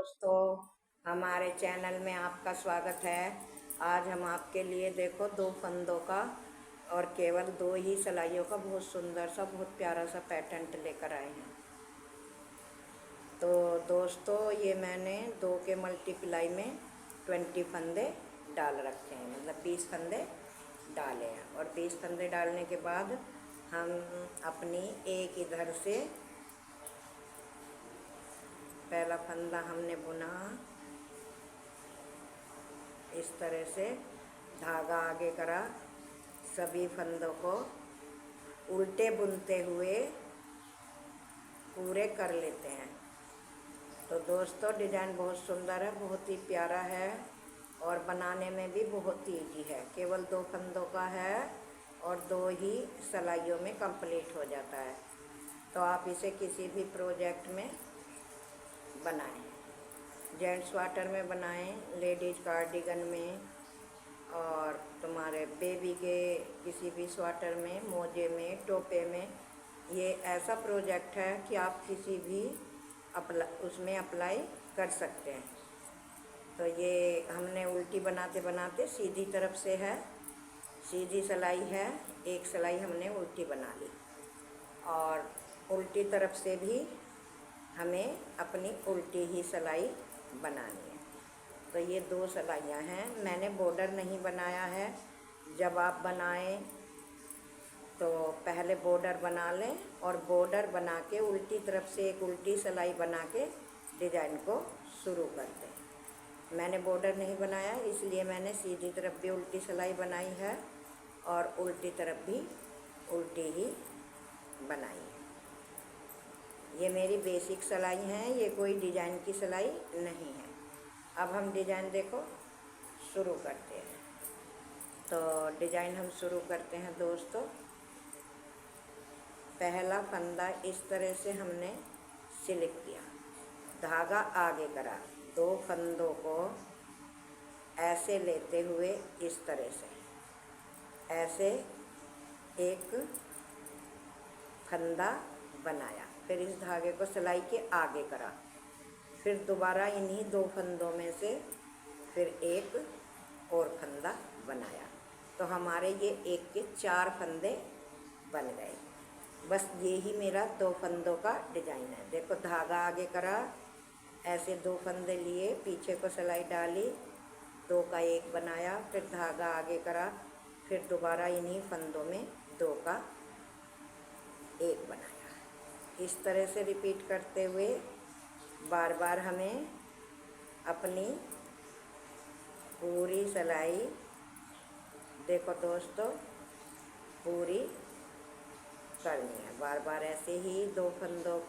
दोस्तों, हमारे चैनल में आपका स्वागत है। आज हम आपके लिए देखो दो फंदों का और केवल दो ही सिलाइयों का बहुत सुंदर सा बहुत प्यारा सा पैटर्न लेकर आए हैं। तो दोस्तों, ये मैंने दो के मल्टीप्लाई में 20 फंदे डाल रखे हैं, मतलब 20 फंदे डाले हैं। और 20 फंदे डालने के बाद हम अपनी एक इधर से पहला फंदा हमने बुना, इस तरह से धागा आगे करा, सभी फंदों को उल्टे बुनते हुए पूरे कर लेते हैं। तो दोस्तों, डिज़ाइन बहुत सुंदर है, बहुत ही प्यारा है और बनाने में भी बहुत ईजी है। केवल दो फंदों का है और दो ही सिलाइयों में कंप्लीट हो जाता है। तो आप इसे किसी भी प्रोजेक्ट में बनाएं, जेंट्स स्वाटर में बनाएं, लेडीज कार्डिगन में, और तुम्हारे बेबी के किसी भी स्वाटर में, मोजे में, टोपे में। ये ऐसा प्रोजेक्ट है कि आप किसी भी उसमें अप्लाई कर सकते हैं। तो ये हमने उल्टी बनाते बनाते सीधी तरफ से है, सीधी सिलाई है, एक सिलाई हमने उल्टी बना ली और उल्टी तरफ से भी हमें अपनी उल्टी ही सिलाई बनानी है। तो ये दो सिलाइयाँ हैं, मैंने बॉर्डर नहीं बनाया है। जब आप बनाएं तो पहले बॉर्डर बना लें और बॉर्डर बना के उल्टी तरफ से एक उल्टी सिलाई बना के डिज़ाइन को शुरू कर दें। मैंने बॉर्डर नहीं बनाया, इसलिए मैंने सीधी तरफ भी उल्टी सिलाई बनाई है और उल्टी तरफ भी उल्टी ही बनाई है। ये मेरी बेसिक सिलाई है, ये कोई डिज़ाइन की सिलाई नहीं है। अब हम डिज़ाइन देखो शुरू करते हैं। तो डिज़ाइन हम शुरू करते हैं दोस्तों। पहला फंदा इस तरह से हमने सिलेक्ट किया, धागा आगे करा, दो फंदों को ऐसे लेते हुए इस तरह से ऐसे एक फंदा बनाया, फिर इस धागे को सिलाई के आगे करा, फिर दोबारा इन्हीं दो फंदों में से फिर एक और फंदा बनाया। तो हमारे ये एक के 4 फंदे बन गए। बस ये ही मेरा दो फंदों का डिज़ाइन है। देखो, धागा आगे करा, ऐसे दो फंदे लिए, पीछे को सिलाई डाली, दो का एक बनाया, फिर धागा आगे करा, फिर दोबारा इन्हीं फंदों में दो का एक बनाया। इस तरह से रिपीट करते हुए बार बार हमें अपनी पूरी सिलाई, देखो दोस्तों, पूरी करनी है। बार बार ऐसे ही दो फंदों,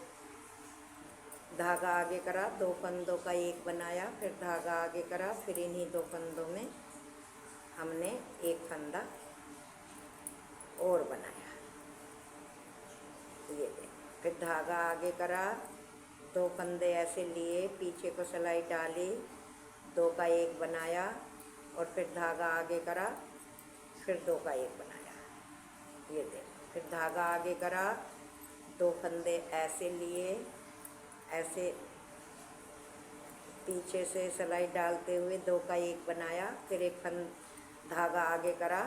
धागा आगे करा, दो फंदों का एक बनाया, फिर धागा आगे करा, फिर इन्हीं दो फंदों में हमने एक फंदा और बनाया। ये देखो, फिर धागा आगे करा, दो फंदे ऐसे लिए, पीछे को सिलाई डाली, दो का एक बनाया और फिर धागा आगे करा, फिर दो का एक बनाया। ये देखो, फिर धागा आगे करा, दो फंदे ऐसे लिए, ऐसे पीछे से सिलाई डालते हुए दो का एक बनाया, फिर एक धागा आगे करा,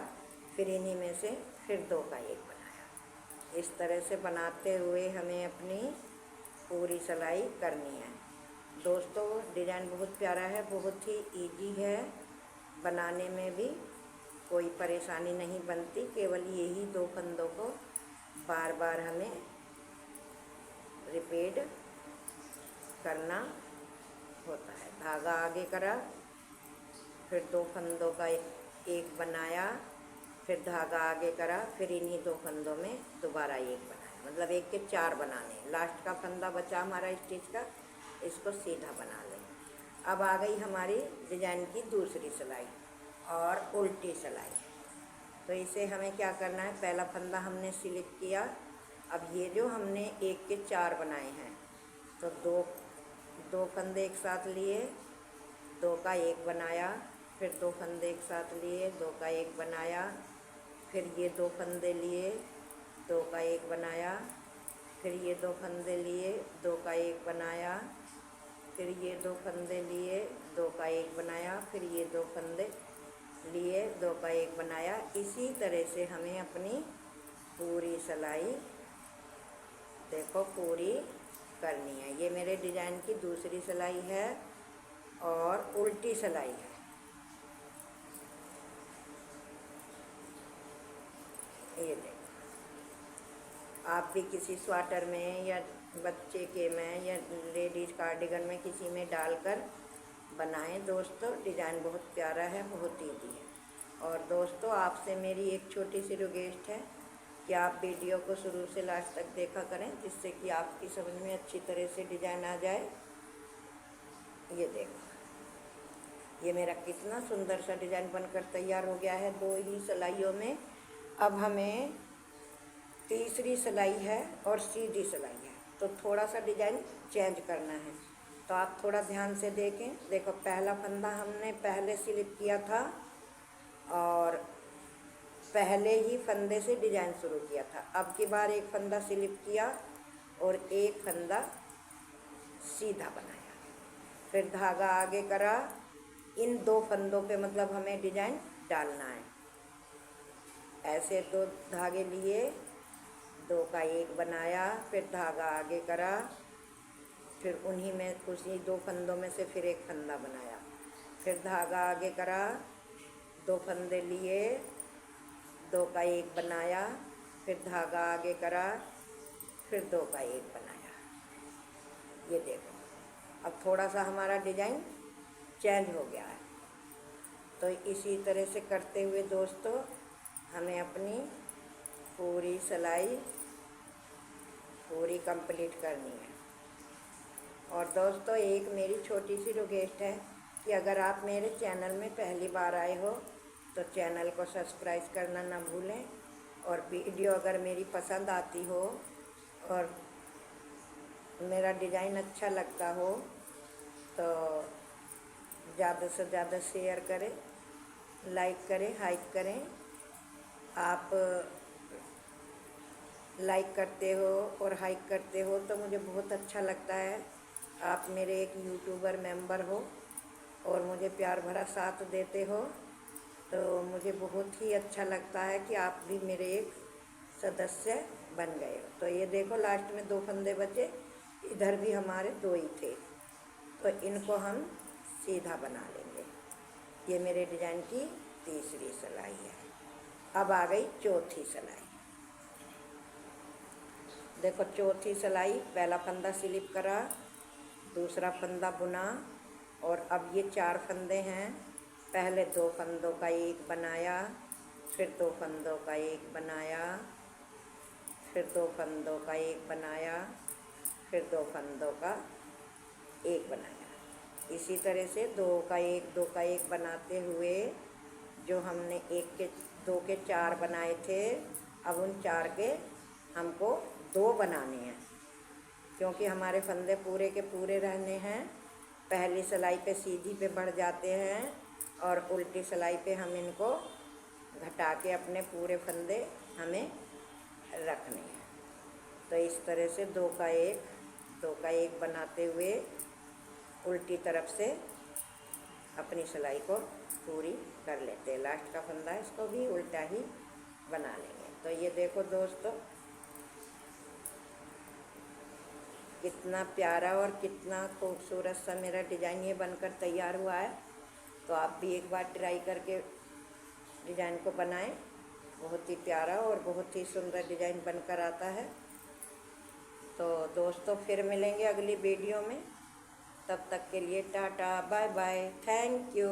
फिर इन्हीं में से फिर दो का एक बनाया। इस तरह से बनाते हुए हमें अपनी पूरी सिलाई करनी है। दोस्तों, डिज़ाइन बहुत प्यारा है, बहुत ही इजी है, बनाने में भी कोई परेशानी नहीं बनती। केवल यही दो फंदों को बार बार हमें रिपीट करना होता है। धागा आगे करा, फिर दो फंदों का एक बनाया, फिर धागा आगे करा, फिर इन्हीं दो फंदों में दोबारा एक बनाया। मतलब एक के 4 बनाने। लास्ट का फंदा बचा हमारा स्टिच का, इसको सीधा बना लें। अब आ गई हमारी डिज़ाइन की दूसरी सिलाई और उल्टी सिलाई। तो इसे हमें क्या करना है, पहला फंदा हमने सिलेक्ट किया। अब ये जो हमने एक के 4 बनाए हैं, तो दो फंदे एक साथ लिए, दो का एक बनाया, फिर दो फंदे एक साथ लिए, दो का एक बनाया, फिर ये दो फंदे लिए, दो का एक बनाया, फिर ये दो फंदे लिए, दो का एक बनाया, फिर ये 2 फंदे लिए, 2 का 1 बनाया, फिर ये 2 फंदे लिए, 2 का 1 बनाया। इसी तरह से हमें अपनी पूरी सिलाई देखो पूरी करनी है। ये मेरे डिजाइन की दूसरी सिलाई है और उल्टी सिलाई है। ये देखो, आप भी किसी स्वेटर में या बच्चे के में या लेडीज कार्डिगन में किसी में डालकर बनाएं दोस्तों। डिज़ाइन बहुत प्यारा है, बहुत ईजी है। और दोस्तों आपसे मेरी एक छोटी सी रिक्वेस्ट है कि आप वीडियो को शुरू से लास्ट तक देखा करें, जिससे कि आपकी समझ में अच्छी तरह से डिज़ाइन आ जाए। ये देखो, ये मेरा कितना सुंदर सा डिज़ाइन बनकर तैयार हो गया है 2 ही सिलाइयों में। अब हमें तीसरी सिलाई है और सीधी सिलाई है, तो थोड़ा सा डिज़ाइन चेंज करना है। तो आप थोड़ा ध्यान से देखें। देखो, पहला फंदा हमने पहले स्लिप किया था और पहले ही फंदे से डिज़ाइन शुरू किया था। अब की बार एक फंदा स्लिप किया और एक फंदा सीधा बनाया, फिर धागा आगे करा। इन 2 फंदों पे मतलब हमें डिज़ाइन डालना है। ऐसे 2 धागे लिए, 2 का 1 बनाया, फिर धागा आगे करा, फिर उन्हीं में उसी 2 फंदों में से फिर एक फंदा बनाया, फिर धागा आगे करा, 2 फंदे लिए, 2 का 1 बनाया, फिर धागा आगे करा, फिर 2 का 1 बनाया। ये देखो, अब थोड़ा सा हमारा डिज़ाइन चेंज हो गया है। तो इसी तरह से करते हुए दोस्तों हमें अपनी पूरी सिलाई पूरी कंप्लीट करनी है। और दोस्तों एक मेरी छोटी सी रिक्वेस्ट है कि अगर आप मेरे चैनल में पहली बार आए हो तो चैनल को सब्सक्राइब करना ना भूलें। और वीडियो अगर मेरी पसंद आती हो और मेरा डिज़ाइन अच्छा लगता हो तो ज़्यादा से ज़्यादा शेयर करें, लाइक करें, हाइक करें। आप लाइक करते हो और हाइक करते हो तो मुझे बहुत अच्छा लगता है। आप मेरे एक यूट्यूबर मेंबर हो और मुझे प्यार भरा साथ देते हो, तो मुझे बहुत ही अच्छा लगता है कि आप भी मेरे एक सदस्य बन गए हो। तो ये देखो, लास्ट में 2 फंदे बचे, इधर भी हमारे 2 ही थे, तो इनको हम सीधा बना लेंगे। ये मेरे डिज़ाइन की तीसरी सिलाई है। अब आ गई चौथी सिलाई। देखो, चौथी सिलाई, पहला फंदा स्लिप करा, दूसरा फंदा बुना, और अब ये 4 फंदे हैं। पहले 2 फंदों का 1 बनाया, फिर 2 फंदों का 1 बनाया, फिर 2 फंदों का 1 बनाया, फिर 2 फंदों का 1 बनाया। इसी तरह से 2 का 1 2 का 1 बनाते हुए जो हमने 1 के 2 के 4 बनाए थे, अब उन 4 के हमको 2 बनाने हैं, क्योंकि हमारे फंदे पूरे के पूरे रहने हैं। पहली सिलाई पे सीधी पे बढ़ जाते हैं और उल्टी सिलाई पे हम इनको घटा के अपने पूरे फंदे हमें रखने हैं। तो इस तरह से 2 का 1 बनाते हुए उल्टी तरफ से अपनी सिलाई को पूरी कर लेते हैं। लास्ट का फंदा इसको भी उल्टा ही बना लेंगे। तो ये देखो दोस्तों, कितना प्यारा और कितना खूबसूरत सा मेरा डिज़ाइन ये बनकर तैयार हुआ है। तो आप भी एक बार ट्राई करके डिज़ाइन को बनाएं। बहुत ही प्यारा और बहुत ही सुंदर डिज़ाइन बनकर आता है। तो दोस्तों फिर मिलेंगे अगली वीडियो में, तब तक के लिए tata bye bye, thank you.